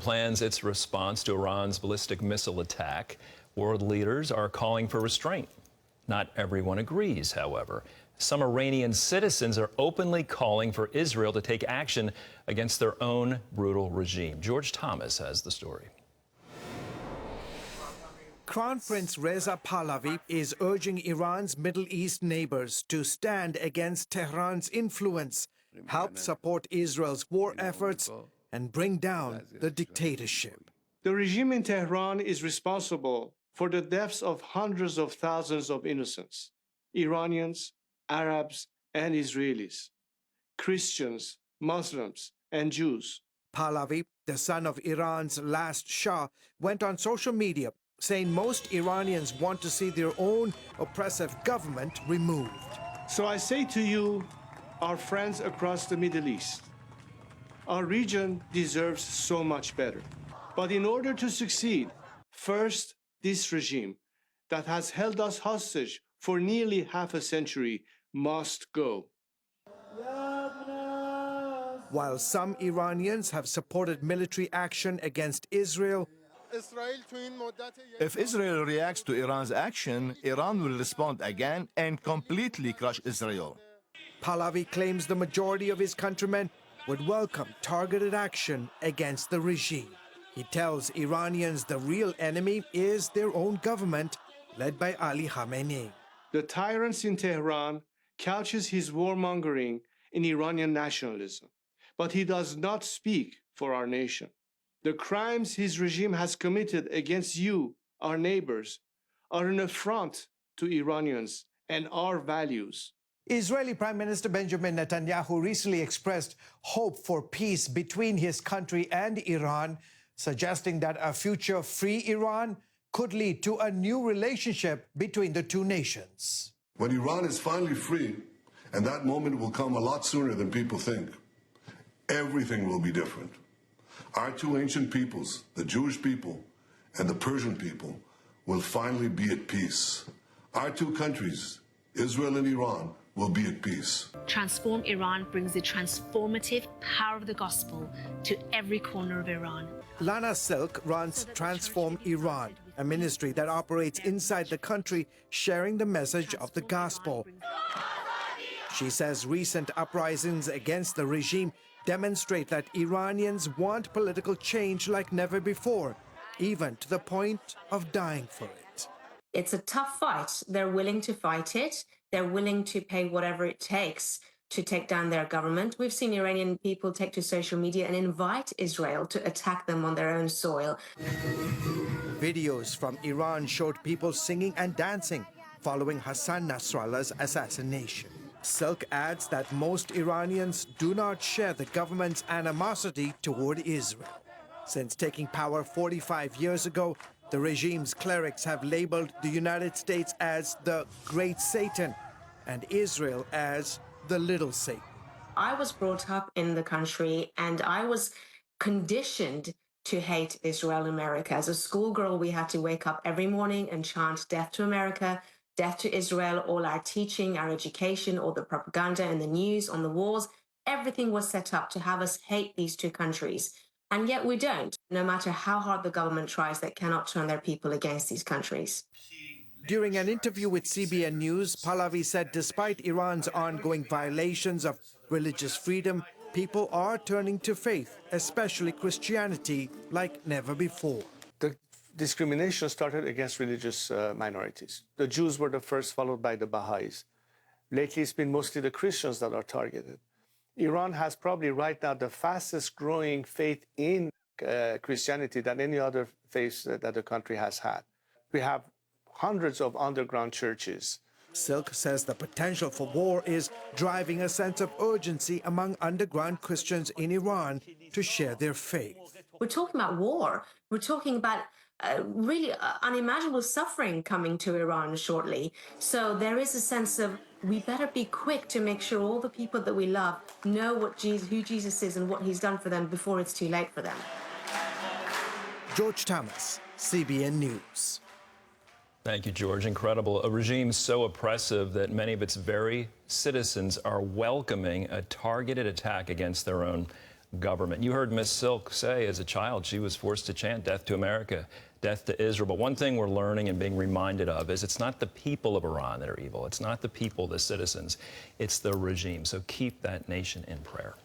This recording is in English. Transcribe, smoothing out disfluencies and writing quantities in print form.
plans its response to Iran's ballistic missile attack. World leaders are calling for restraint. Not everyone agrees, however. Some Iranian citizens are openly calling for Israel to take action against their own brutal regime. George Thomas has the story. Crown Prince Reza Pahlavi is urging Iran's Middle East neighbors to stand against Tehran's influence, help support Israel's war efforts, and bring down the dictatorship. The regime in Tehran is responsible for the deaths of hundreds of thousands of innocents, Iranians, Arabs, and Israelis, Christians, Muslims, and Jews. Pahlavi, the son of Iran's last Shah, went on social media saying most Iranians want to see their own oppressive government removed. So I say to you, our friends across the Middle East, our region deserves so much better. But in order to succeed, first, this regime that has held us hostage for nearly half a century must go. While some Iranians have supported military action against Israel, if Israel reacts to Iran's action, Iran will respond again and completely crush Israel. Pahlavi claims the majority of his countrymen would welcome targeted action against the regime. He tells Iranians the real enemy is their own government, led by Ali Khamenei. The tyrant in Tehran couches his warmongering in Iranian nationalism, but he does not speak for our nation. The crimes his regime has committed against you, our neighbors, are an affront to Iranians and our values. Israeli Prime Minister Benjamin Netanyahu recently expressed hope for peace between his country and Iran, suggesting that a future free Iran could lead to a new relationship between the two nations. When Iran is finally free, and that moment will come a lot sooner than people think, everything will be different. Our two ancient peoples, the Jewish people and the Persian people, will finally be at peace. Our two countries, Israel and Iran, will be at peace. Transform Iran brings the transformative power of the gospel to every corner of Iran. Lana Silk runs Transform Iran, a ministry that operates inside the country, sharing the message of the gospel. She says recent uprisings against the regime demonstrate that Iranians want political change like never before, even to the point of dying for it. It's a tough fight. They're willing to fight it. They're willing to pay whatever it takes to take down their government. We've seen Iranian people take to social media and invite Israel to attack them on their own soil. Videos from Iran showed people singing and dancing following Hassan Nasrallah's assassination. Silk adds that most Iranians do not share the government's animosity toward Israel. Since taking power 45 years ago, the regime's clerics have labeled the United States as the Great Satan and Israel as the Little Satan. I was brought up in the country and I was conditioned to hate Israel and America. As a schoolgirl, we had to wake up every morning and chant death to America, death to Israel. All our teaching, our education, all the propaganda and the news on the walls, everything was set up to have us hate these two countries. And yet we don't. No matter how hard the government tries, they cannot turn their people against these countries. During an interview with CBN News, Pahlavi said despite Iran's ongoing violations of religious freedom, people are turning to faith, especially Christianity, like never before. The discrimination started against religious minorities. The Jews were the first, followed by the Baha'is. Lately, it's been mostly the Christians that are targeted. Iran has probably right now the fastest growing faith in Christianity than any other faith that the country has had. We have hundreds of underground churches. Silk says the potential for war is driving a sense of urgency among underground Christians in Iran to share their faith. We're talking about war. We're talking about really unimaginable suffering coming to Iran shortly. So there is a sense of we better be quick to make sure all the people that we love know who Jesus is and what he's done for them before it's too late for them. George Thomas, CBN News. Thank you, George. Incredible. A regime so oppressive that many of its very citizens are welcoming a targeted attack against their own government. You heard Miss Silk say as a child she was forced to chant death to America, death to Israel. But one thing we're learning and being reminded of is it's not the people of Iran that are evil. It's not the people, the citizens. It's the regime. So keep that nation in prayer.